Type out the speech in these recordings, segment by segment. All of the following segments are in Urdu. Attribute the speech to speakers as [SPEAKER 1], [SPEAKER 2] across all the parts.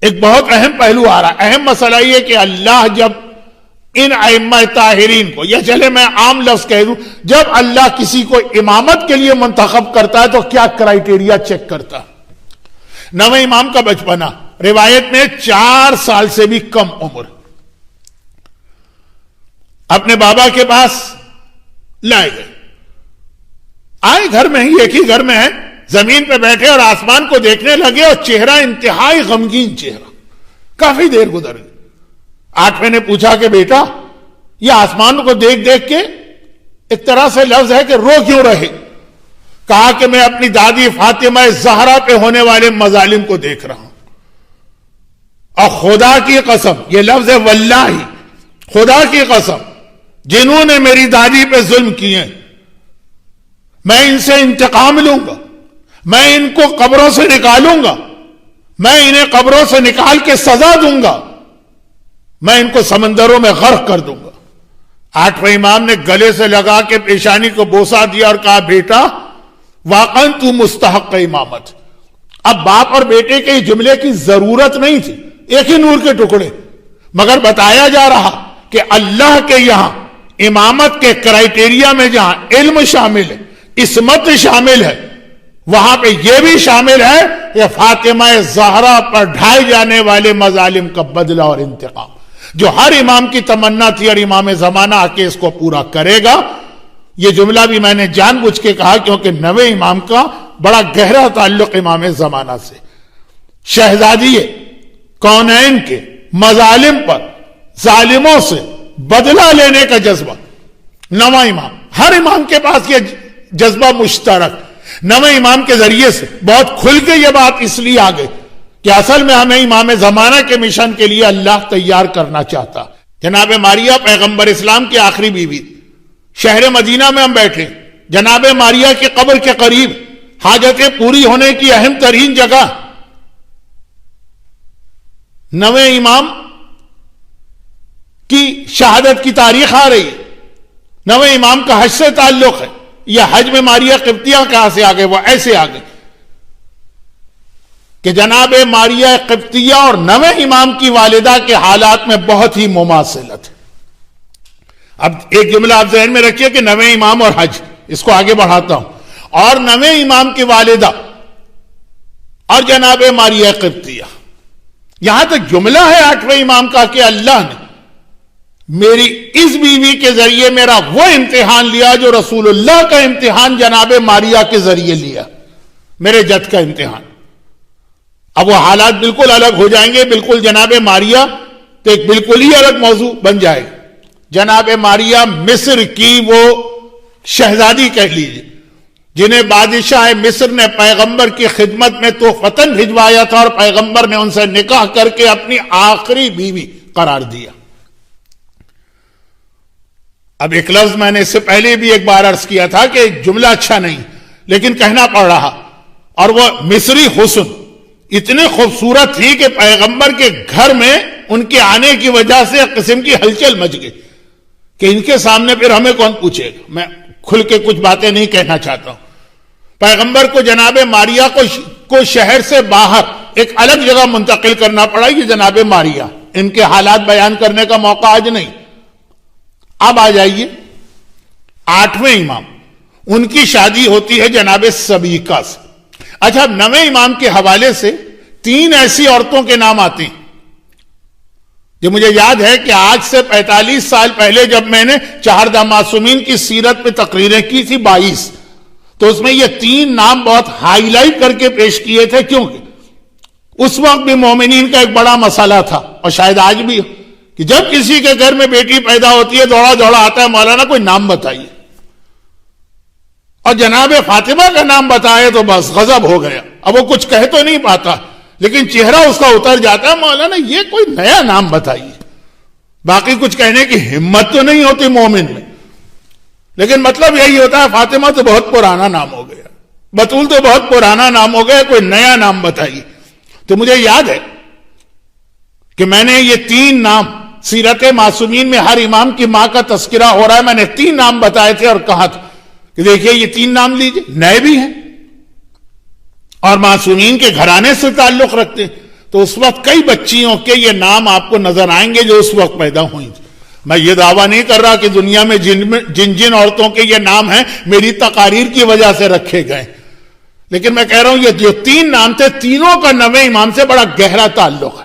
[SPEAKER 1] ایک بہت اہم پہلو آ رہا ہے. اہم مسئلہ یہ کہ اللہ جب ان ائمہ طاہرین کو، یا چلے میں عام لفظ کہہ دوں، جب اللہ کسی کو امامت کے لیے منتخب کرتا ہے تو کیا کرائیٹیریا چیک کرتا ہے؟ نویں امام کا بچپنا، روایت میں 4 سال سے بھی کم عمر، اپنے بابا کے پاس لائے گئے. آئے گھر میں ہی، ایک ہی گھر میں ہے، زمین پہ بیٹھے اور آسمان کو دیکھنے لگے اور چہرہ انتہائی غمگین چہرہ. کافی دیر گزر گئی. 8ویں نے پوچھا کہ بیٹا یہ آسمان کو دیکھ دیکھ کے ایک طرح سے لفظ ہے کہ رو کیوں رہے؟ کہا کہ میں اپنی دادی فاطمہ زہرا پہ ہونے والے مظالم کو دیکھ رہا ہوں، اور خدا کی قسم، یہ لفظ ہے واللہ، خدا کی قسم، جنہوں نے میری دادی پہ ظلم کیے میں ان سے انتقام لوں گا، میں ان کو قبروں سے نکالوں گا، میں انہیں قبروں سے نکال کے سزا دوں گا، میں ان کو سمندروں میں غرق کر دوں گا. 8ویں امام نے گلے سے لگا کے پیشانی کو بوسہ دیا اور کہا بیٹا واقعاً تو مستحق امامت. اب باپ اور بیٹے کے جملے کی ضرورت نہیں تھی، ایک ہی نور کے ٹکڑے، مگر بتایا جا رہا کہ اللہ کے یہاں امامت کے کرائیٹیریا میں جہاں علم شامل ہے، عصمت شامل ہے، وہاں پہ یہ بھی شامل ہے کہ فاطمہ زہرا پر ڈھائے جانے والے مظالم کا بدلہ اور انتقام، جو ہر امام کی تمنا تھی اور امام زمانہ آ کے اس کو پورا کرے گا. یہ جملہ بھی میں نے جان بوجھ کے کہا کیونکہ نویں امام کا بڑا گہرا تعلق امام زمانہ سے. شہزادی کونین کے مظالم پر، ظالموں سے بدلہ لینے کا جذبہ، نواں امام، ہر امام کے پاس یہ جذبہ مشترک. نویں امام کے ذریعے سے بہت کھل کے یہ بات اس لیے آ گئی کہ اصل میں ہمیں امام زمانہ کے مشن کے لیے اللہ تیار کرنا چاہتا. جناب ماریہ پیغمبر اسلام کی آخری بیوی، شہر مدینہ میں ہم بیٹھے، جناب ماریہ کی قبر کے قریب، حاجتیں پوری ہونے کی اہم ترین جگہ. نویں امام کی شہادت کی تاریخ آ رہی ہے، نویں امام کا حج سے تعلق ہے. یہ حج میں ماریہ قبطیہ کہاں سے آگئے؟ وہ ایسے آگئے کہ جناب ماریہ قبطیہ اور نویں امام کی والدہ کے حالات میں بہت ہی مماثلت ہے. اب ایک جملہ آپ ذہن میں رکھیے کہ نویں امام اور حج، اس کو آگے بڑھاتا ہوں، اور نویں امام کی والدہ اور جناب ماریہ قبطیہ، یہاں تک جملہ ہے 8ویں امام کا کہ اللہ نے میری اس بیوی کے ذریعے میرا وہ امتحان لیا جو رسول اللہ کا امتحان جناب ماریہ کے ذریعے لیا، میرے جد کا امتحان. اب وہ حالات بالکل الگ ہو جائیں گے. بالکل جناب ماریہ تو ایک بالکل ہی الگ موضوع بن جائے گا. جناب ماریہ مصر کی وہ شہزادی کہہ لیجیے جنہیں بادشاہ مصر نے پیغمبر کی خدمت میں تو فتن بھجوایا تھا اور پیغمبر نے ان سے نکاح کر کے اپنی آخری بیوی قرار دیا. اب ایک لفظ میں نے اس سے پہلے بھی ایک بار عرض کیا تھا کہ جملہ اچھا نہیں لیکن کہنا پڑ رہا، اور وہ مصری حسن اتنے خوبصورت تھی کہ پیغمبر کے گھر میں ان کے آنے کی وجہ سے ایک قسم کی ہلچل مچ گئی کہ ان کے سامنے پھر ہمیں کون پوچھے گا. میں کھل کے کچھ باتیں نہیں کہنا چاہتا ہوں. پیغمبر کو جناب ماریہ کو شہر سے باہر ایک الگ جگہ منتقل کرنا پڑا. یہ جناب ماریہ، ان کے حالات بیان کرنے کا موقع آج نہیں. اب آ جائیے 8ویں امام، ان کی شادی ہوتی ہے جناب سبیکہ سے. اچھا، اب 9ویں امام کے حوالے سے 3 ایسی عورتوں کے نام آتے ہیں جو مجھے یاد ہے کہ آج سے 45 سال پہلے جب میں نے 4 معصومین کی سیرت پہ تقریریں کی تھی 22، تو اس میں یہ 3 نام بہت ہائی لائٹ کر کے پیش کیے تھے، کیونکہ اس وقت بھی مومنین کا ایک بڑا مسئلہ تھا اور شاید آج بھی کہ جب کسی کے گھر میں بیٹی پیدا ہوتی ہے دوڑا دوڑا آتا ہے مولانا کوئی نام بتائیے، اور جناب فاطمہ کا نام بتائے تو بس غضب ہو گیا. اب وہ کچھ کہہ تو نہیں پاتا لیکن چہرہ اس کا اتر جاتا ہے، مولانا یہ کوئی نیا نام بتائیے. باقی کچھ کہنے کی ہمت تو نہیں ہوتی مومن میں، لیکن مطلب یہی ہوتا ہے فاطمہ تو بہت پرانا نام ہو گیا، بطول تو بہت پرانا نام ہو گیا، کوئی نیا نام بتائیے. تو مجھے یاد ہے کہ میں نے یہ 3 نام، سیرت معصومین میں ہر امام کی ماں کا تذکرہ ہو رہا ہے، میں نے 3 نام بتائے تھے اور کہا تھا کہ دیکھیے یہ 3 نام لیجئے، نئے بھی ہیں اور معصومین کے گھرانے سے تعلق رکھتے ہیں. تو اس وقت کئی بچیوں کے یہ نام آپ کو نظر آئیں گے جو اس وقت پیدا ہوئی تھی. میں یہ دعویٰ نہیں کر رہا کہ دنیا میں جن عورتوں کے یہ نام ہیں میری تقاریر کی وجہ سے رکھے گئے، لیکن میں کہہ رہا ہوں یہ جو 3 نام تھے تینوں کا نویں امام سے بڑا گہرا تعلق ہے.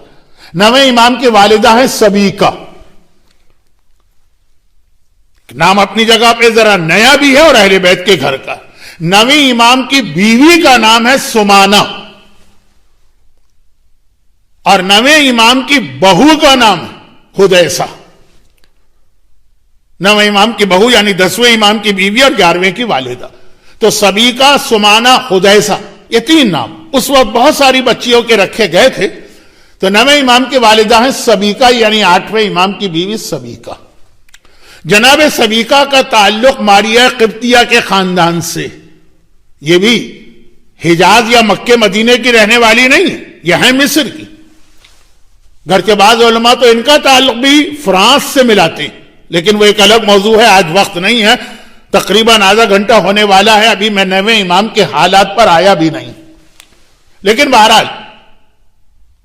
[SPEAKER 1] نویں امام کی والدہ ہے سبیکہ، نام اپنی جگہ پہ ذرا نیا بھی ہے اور اہل بیت کے گھر کا. نویں امام کی بیوی کا نام ہے سمانہ، اور نویں امام کی بہو کا نام ہے حدیثہ. نویں امام کی بہو یعنی 10ویں امام کی بیوی اور 11ویں کی والدہ. تو سبیکہ، سمانہ، حدیثہ، یہ 3 نام اس وقت بہت ساری بچیوں کے رکھے گئے تھے. تو نویں امام کی والدہ ہیں سبیکہ یعنی 8ویں امام کی بیوی سبیکہ. جناب سبیکہ کا تعلق ماریہ قبطیہ کے خاندان سے. یہ بھی حجاز یا مکہ مدینے کی رہنے والی نہیں ہے، یہ ہے مصر کی. گھر کے بعض علماء تو ان کا تعلق بھی فرانس سے ملاتے ہیں، لیکن وہ ایک الگ موضوع ہے، آج وقت نہیں ہے. تقریباً آدھا گھنٹہ ہونے والا ہے، ابھی میں نویں امام کے حالات پر آیا بھی نہیں. لیکن بہرحال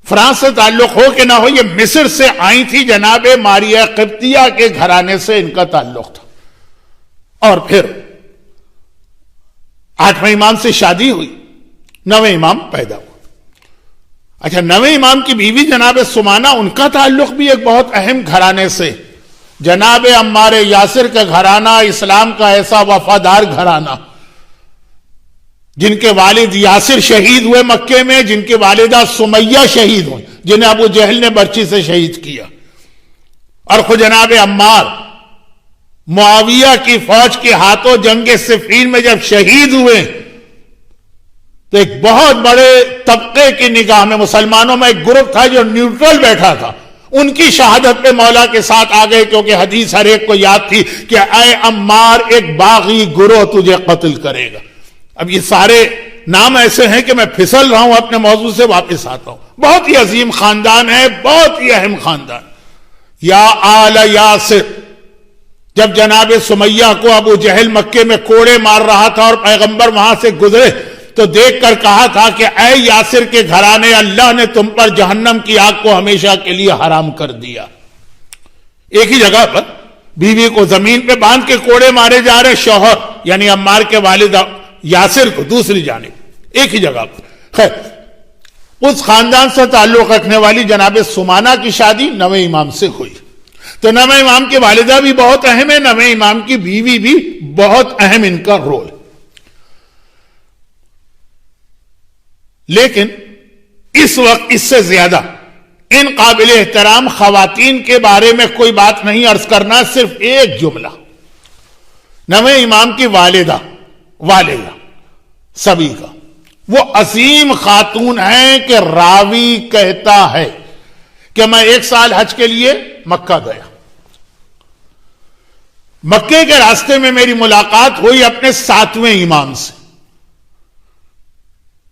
[SPEAKER 1] فرانس سے تعلق ہو کہ نہ ہو، یہ مصر سے آئی تھی. جناب ماریہ قبطیہ کے گھرانے سے ان کا تعلق تھا. اور پھر 8ویں امام سے شادی ہوئی، 9ویں امام پیدا ہوا. اچھا، 9ویں امام کی بیوی جناب سمانہ، ان کا تعلق بھی ایک بہت اہم گھرانے سے، جناب عمار یاسر کا گھرانہ، اسلام کا ایسا وفادار گھرانہ جن کے والد یاسر شہید ہوئے مکے میں، جن کی والدہ سمیہ شہید ہوئی، جنہیں ابو جہل نے برچی سے شہید کیا. اور خود جناب عمار معاویہ کی فوج کے ہاتھوں جنگ صفین میں جب شہید ہوئے تو ایک بہت بڑے طبقے کی نگاہ میں، مسلمانوں میں ایک گروپ تھا جو نیوٹرل بیٹھا تھا، ان کی شہادت پہ مولا کے ساتھ آ گئے، کیونکہ حدیث ہر ایک کو یاد تھی کہ اے عمار ایک باغی گروہ تجھے قتل کرے گا. اب یہ سارے نام ایسے ہیں کہ میں پھسل رہا ہوں، اپنے موضوع سے واپس آتا ہوں. بہت ہی عظیم خاندان ہے، بہت ہی اہم خاندان. یا آل یاسر، جب جناب سمیہ کو ابو جہل مکے میں کوڑے مار رہا تھا اور پیغمبر وہاں سے گزرے تو دیکھ کر کہا تھا کہ اے یاسر کے گھرانے، اللہ نے تم پر جہنم کی آگ کو ہمیشہ کے لیے حرام کر دیا. ایک ہی جگہ پر بیوی کو زمین پہ باندھ کے کوڑے مارے جا رہے، شوہر یعنی عمار کے والد یاسر کو دوسری جانب، ایک ہی جگہ پر. خیر، اس خاندان سے تعلق رکھنے والی جناب سمانہ کی شادی 9ویں امام سے ہوئی. تو 9ویں امام کی والدہ بھی بہت اہم ہے، 9ویں امام کی بیوی بھی بہت اہم ان کا رول. لیکن اس وقت اس سے زیادہ ان قابل احترام خواتین کے بارے میں کوئی بات نہیں عرض کرنا، صرف ایک جملہ. 9ویں امام کی والدہ سبیکہ، وہ عظیم خاتون ہیں کہ راوی کہتا ہے کہ میں 1 سال حج کے لیے مکہ گیا. مکے کے راستے میں میری ملاقات ہوئی اپنے 7ویں امام سے.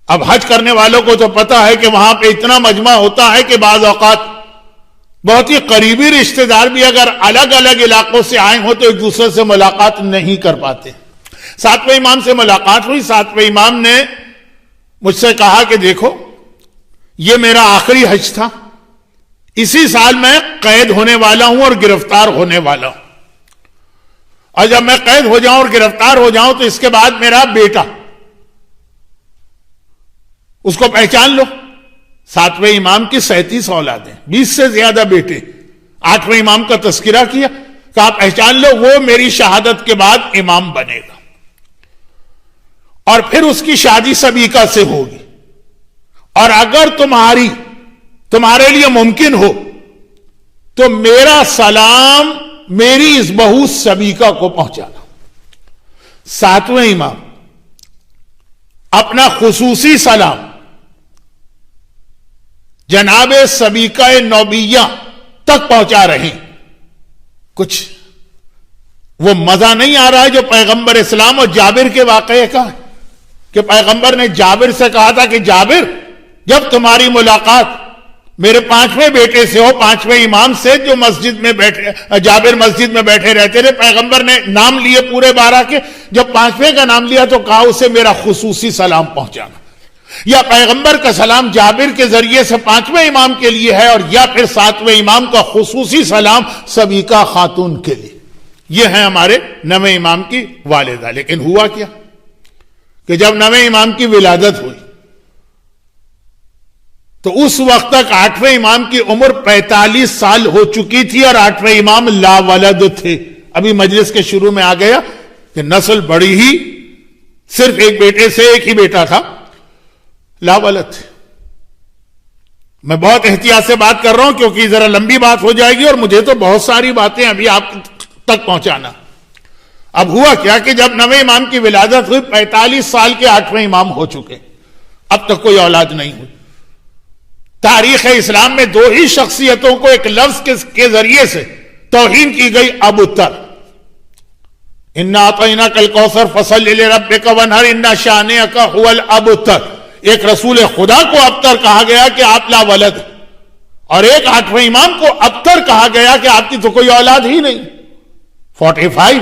[SPEAKER 1] اب حج کرنے والوں کو تو پتا ہے کہ وہاں پہ اتنا مجمع ہوتا ہے کہ بعض اوقات بہت ہی قریبی رشتہ دار بھی اگر الگ الگ علاقوں سے آئے ہوں تو ایک دوسرے سے ملاقات نہیں کر پاتے. 7ویں امام سے ملاقات ہوئی. 7ویں امام نے مجھ سے کہا کہ دیکھو، یہ میرا آخری حج تھا، اسی سال میں قید ہونے والا ہوں اور گرفتار ہونے والا ہوں، اور جب میں قید ہو جاؤں اور گرفتار ہو جاؤں تو اس کے بعد میرا بیٹا، اس کو پہچان لو. 7ویں امام کی 37 اولادیں، 20 سے زیادہ بیٹے. 8ویں امام کا تذکرہ کیا کہ آپ پہچان لو، وہ میری شہادت کے بعد امام بنے گا. اور پھر اس کی شادی سبیکہ سے ہوگی. اور اگر تمہارے لیے ممکن ہو تو میرا سلام میری اس بہو سبیکہ کو پہنچانا. 7ویں امام اپنا خصوصی سلام جناب سبیکہ نوبیہ تک پہنچا رہے ہیں. کچھ وہ مزہ نہیں آ رہا ہے جو پیغمبر اسلام اور جابر کے واقعے کا ہے کہ پیغمبر نے جابر سے کہا تھا کہ جابر، جب تمہاری ملاقات میرے 5ویں بیٹے سے ہو، 5ویں امام سے، جو مسجد میں بیٹھے، جابر مسجد میں بیٹھے رہتے تھے، پیغمبر نے نام لیے پورے 12 کے، جب 5ویں کا نام لیا تو کہا اسے میرا خصوصی سلام پہنچانا. یا پیغمبر کا سلام جابر کے ذریعے سے 5ویں امام کے لیے ہے، اور یا پھر 7ویں امام کا خصوصی سلام سبیکہ خاتون کے لیے. یہ ہے ہمارے 9ویں امام کی والدہ. لیکن ہوا کیا کہ جب 9ویں امام کی ولادت ہوئی تو اس وقت تک 8ویں امام کی عمر 45 سال ہو چکی تھی، اور 8ویں امام لا ولد تھے. ابھی مجلس کے شروع میں آ گیا کہ نسل بڑی ہی، صرف ایک بیٹے سے ایک ہی بیٹا تھا، لا ولد تھے. میں بہت احتیاط سے بات کر رہا ہوں کیونکہ ذرا لمبی بات ہو جائے گی، اور مجھے تو بہت ساری باتیں ابھی آپ تک پہنچانا. اب ہوا کیا کہ جب 9ویں امام کی ولادت ہوئی، 45 سال کے 8ویں امام ہو چکے، اب تک کوئی اولاد نہیں ہوئی. تاریخ اسلام میں 2 ہی شخصیتوں کو ایک لفظ کے ذریعے سے توہین کی گئی، ابتر. انا اعطیناک الکوثر فصل لربک وانحر ان شانئک هو الابتر. ایک رسول خدا کو ابتر کہا گیا کہ آپ لا ولد، اور ایک 8ویں امام کو ابتر کہا گیا کہ آپ کی تو کوئی اولاد ہی نہیں. 45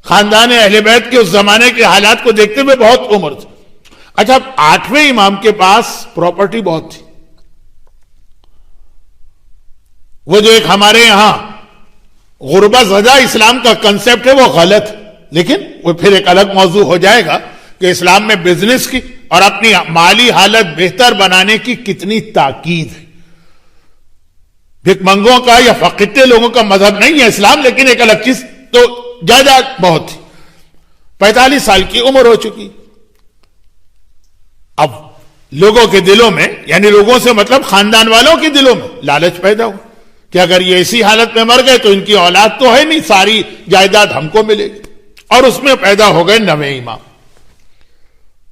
[SPEAKER 1] خاندان اہل بیت کے اس زمانے کے حالات کو دیکھتے ہوئے بہت عمر تھی. اچھا، 8ویں امام کے پاس پراپرٹی بہت تھی. وہ جو ایک ہمارے یہاں غربت زدہ اسلام کا کنسپٹ ہے وہ غلط، لیکن وہ پھر ایک الگ موضوع ہو جائے گا کہ اسلام میں بزنس کی اور اپنی مالی حالت بہتر بنانے کی کتنی تاکید ہے. بھک منگوں کا یا فقیرے لوگوں کا مذہب نہیں ہے اسلام، لیکن ایک الگ چیز. تو جائیداد بہت تھی. 45 سال کی عمر ہو چکی. اب لوگوں کے دلوں میں، یعنی لوگوں سے مطلب خاندان والوں کے دلوں میں لالچ پیدا ہو کہ اگر یہ اسی حالت میں مر گئے تو ان کی اولاد تو ہے نہیں، ساری جائیداد ہم کو ملے گی. اور اس میں پیدا ہو گئے 9ویں امام.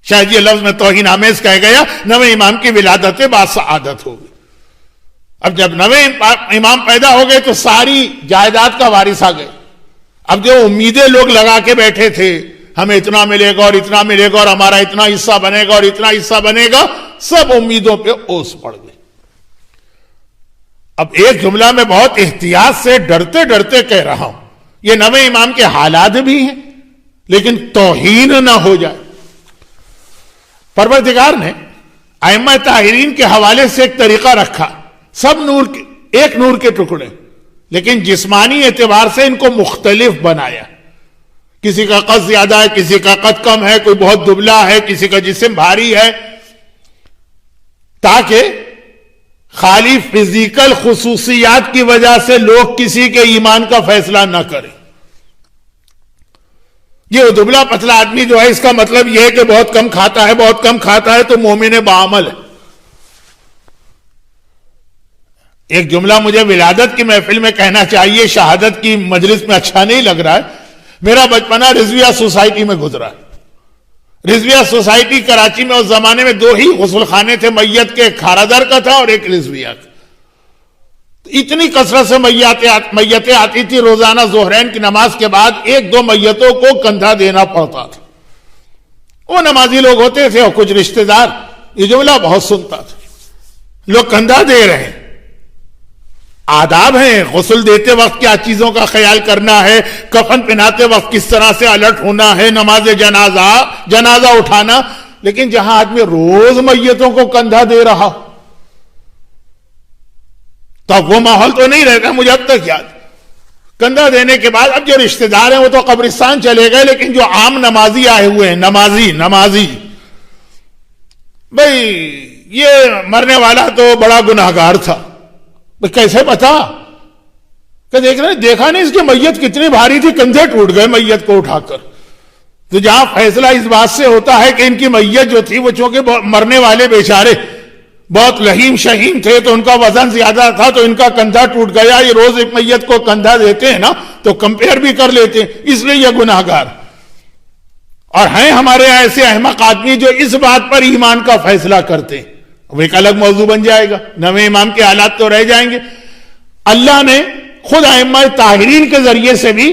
[SPEAKER 1] شاید یہ لفظ میں توہین آمیز کہہ گیا. 9ویں امام کی ولادت بعد سعادت ہو گئی. اب جب 9ویں امام پیدا ہو گئے تو ساری جائیداد کا وارث آ گئے. اب جو امیدیں لوگ لگا کے بیٹھے تھے، ہمیں اتنا ملے گا اور اتنا ملے گا اور ہمارا اتنا حصہ بنے گا اور اتنا حصہ بنے گا، سب امیدوں پہ اوس پڑ گئے. اب ایک جملہ میں بہت احتیاط سے ڈرتے ڈرتے کہہ رہا ہوں، یہ 9ویں امام کے حالات بھی ہیں لیکن توہین نہ ہو جائے. پروردگار نے ائمہ طاہرین کے حوالے سے ایک طریقہ رکھا، سب نور کے ایک نور کے ٹکڑے، لیکن جسمانی اعتبار سے ان کو مختلف بنایا. کسی کا قد زیادہ ہے، کسی کا قد کم ہے، کوئی بہت دبلا ہے، کسی کا جسم بھاری ہے، تاکہ خالی فزیکل خصوصیات کی وجہ سے لوگ کسی کے ایمان کا فیصلہ نہ کریں. یہ دبلا پتلا آدمی جو ہے، اس کا مطلب یہ ہے کہ بہت کم کھاتا ہے، بہت کم کھاتا ہے تو مومن بعمل ہے. ایک جملہ مجھے ولادت کی محفل میں کہنا چاہیے، شہادت کی مجلس میں اچھا نہیں لگ رہا ہے. میرا بچپنا رضویہ سوسائٹی میں گزرا ہے. رضویہ سوسائٹی کراچی میں اس زمانے میں 2 ہی غسل خانے تھے میت کے، ایک کھارادر کا تھا اور ایک رضویہ کا. اتنی کثرت سے میتیں آتی تھی، روزانہ ظہرین کی نماز کے بعد 1-2 میتوں کو کندھا دینا پڑتا تھا. وہ نمازی لوگ ہوتے تھے اور کچھ رشتہ دار. یہ جملہ بہت سنتا تھا، لوگ کندھا دے رہے ہیں. آداب ہیں، غسل دیتے وقت کیا چیزوں کا خیال کرنا ہے، کفن پہناتے وقت کس طرح سے الرٹ ہونا ہے، نماز جنازہ اٹھانا. لیکن جہاں آدمی روز میتوں کو کندھا دے رہا تو اب وہ ماحول تو نہیں رہتا. مجھے اب تک یاد، کندھا دینے کے بعد اب جو رشتہ دار ہیں وہ تو قبرستان چلے گئے، لیکن جو عام نمازی آئے ہوئے ہیں، نمازی بھئی یہ مرنے والا تو بڑا گناہگار تھا. کیسے پتا کہ دیکھا نہیں اس کی میت کتنی بھاری تھی، کندھے ٹوٹ گئے میت کو اٹھا کر. تو جہاں فیصلہ اس بات سے ہوتا ہے کہ ان کی میت جو تھی وہ چونکہ مرنے والے بیچارے بہت لہیم شہیم تھے تو ان کا وزن زیادہ تھا تو ان کا کندھا ٹوٹ گیا. یہ روز ایک میت کو کندھا دیتے ہیں نا تو کمپیئر بھی کر لیتے ہیں، اس لیے یہ گناہگار. اور ہیں ہمارے ایسے احمق آدمی جو اس بات پر ایمان کا فیصلہ کرتے ہیں. وہ ایک الگ موضوع بن جائے گا. 9ویں امام کے حالات تو رہ جائیں گے. اللہ نے خود ائمہ طاہرین کے ذریعے سے بھی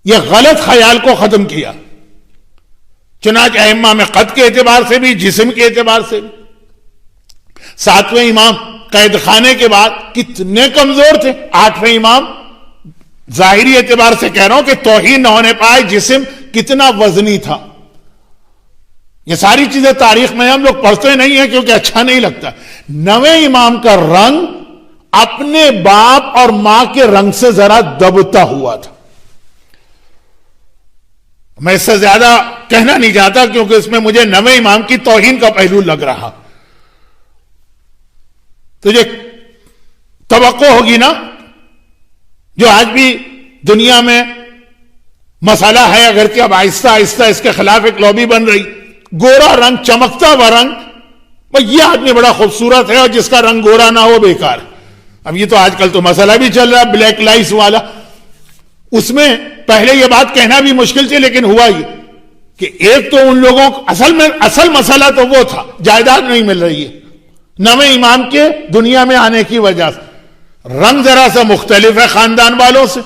[SPEAKER 1] یہ غلط خیال کو ختم کیا. چنانچہ ائمہ میں قد کے اعتبار سے بھی، جسم کے اعتبار سے بھی 7ویں امام قید خانے کے بعد کتنے کمزور تھے. 8ویں امام ظاہری اعتبار سے کہہ رہا ہوں کہ توہین نہ ہونے پائے، جسم کتنا وزنی تھا. یہ ساری چیزیں تاریخ میں ہم لوگ پڑھتے نہیں ہیں کیونکہ اچھا نہیں لگتا. نویں امام کا رنگ اپنے باپ اور ماں کے رنگ سے ذرا دبتا ہوا تھا. میں اس سے زیادہ کہنا نہیں چاہتا کیونکہ اس میں مجھے نویں امام کی توہین کا پہلو لگ رہا. تجھے توقع ہوگی نا جو آج بھی دنیا میں مسئلہ ہے، اگر کہ اب آہستہ آہستہ اس کے خلاف ایک لابی بن رہی، گورا رنگ، چمکتا ہوا رنگ، یہ آدمی بڑا خوبصورت ہے اور جس کا رنگ گورا نہ ہو بیکار. اب یہ تو آج کل تو مسئلہ بھی چل رہا ہے بلیک لائز والا. اس میں پہلے یہ بات کہنا بھی مشکل تھی، لیکن ہوا یہ کہ ایک تو ان لوگوں کو اصل مسئلہ تو وہ تھا جائیداد نہیں مل رہی ہے نویں امام کے دنیا میں آنے کی وجہ سے. رنگ ذرا سا مختلف ہے خاندان والوں سے،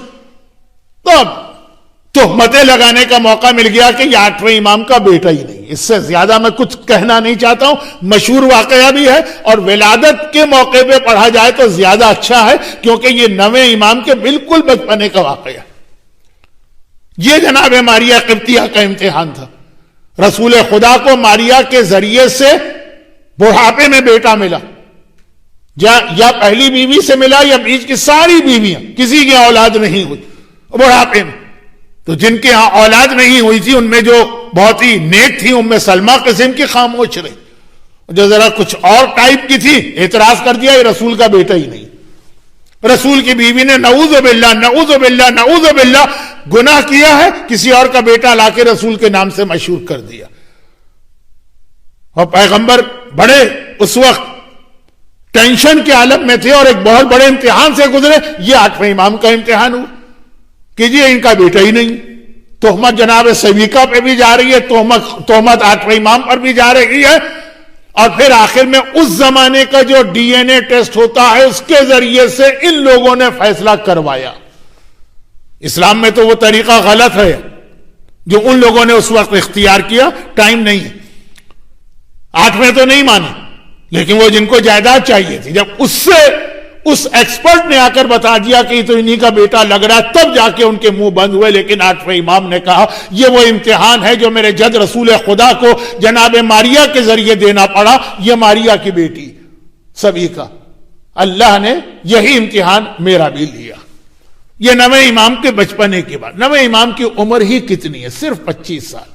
[SPEAKER 1] تو اب تہمتیں لگانے کا موقع مل گیا کہ یہ 8ویں امام کا بیٹا ہی نہیں. اس سے زیادہ میں کچھ کہنا نہیں چاہتا ہوں. مشہور واقعہ بھی ہے اور ولادت کے موقع پہ پڑھا جائے تو زیادہ اچھا ہے کیونکہ یہ نویں امام کے بالکل بچپنے کا واقعہ. یہ جناب ماریہ قبطیہ کا امتحان تھا. رسول خدا کو ماریہ کے ذریعے سے بڑھاپے میں بیٹا ملا، یا پہلی بیوی سے ملا یا بیچ کی ساری بیویاں، کسی کی اولاد نہیں ہوئی بڑھاپے میں. تو جن کے ہاں اولاد نہیں ہوئی تھی ان میں جو بہت ہی نیک تھی ام سلمہ قسم کی خاموش رہی، جو ذرا کچھ اور ٹائپ کی تھی اعتراض کر دیا یہ رسول کا بیٹا ہی نہیں. رسول کی بیوی نے نعوذ باللہ نعوذ باللہ نعوذ باللہ گناہ کیا ہے، کسی اور کا بیٹا لا کے رسول کے نام سے مشہور کر دیا. اور پیغمبر بڑے اس وقت ٹینشن کے عالم میں تھے اور ایک بہت بڑے امتحان سے گزرے. یہ 8ویں امام کا امتحان ہوا کہ جی ان کا بیٹا ہی نہیں. تہمت جناب سویکا پہ بھی جا رہی ہے، تہمت 8ویں امام پر بھی جا رہی ہے، اور پھر آخر میں اس زمانے کا جو ڈی این اے ٹیسٹ ہوتا ہے اس کے ذریعے سے ان لوگوں نے فیصلہ کروایا. اسلام میں تو وہ طریقہ غلط ہے جو ان لوگوں نے اس وقت اختیار کیا. ٹائم نہیں، 8ویں تو نہیں مانے، لیکن وہ جن کو جائیداد چاہیے تھی، جب اس ایکسپرٹ نے آ کر بتا دیا کہ یہ تو انہی کا بیٹا لگ رہا ہے، تب جا کے ان کے منہ بند ہوئے. لیکن 8ویں امام نے کہا یہ وہ امتحان ہے جو میرے جد رسول خدا کو جناب ماریہ کے ذریعے دینا پڑا. یہ ماریہ کی بیٹی سبھی کا، اللہ نے یہی امتحان میرا بھی لیا. یہ نویں امام کے بچپنے کی بات. نویں امام کی عمر ہی کتنی ہے؟ صرف 25 سال.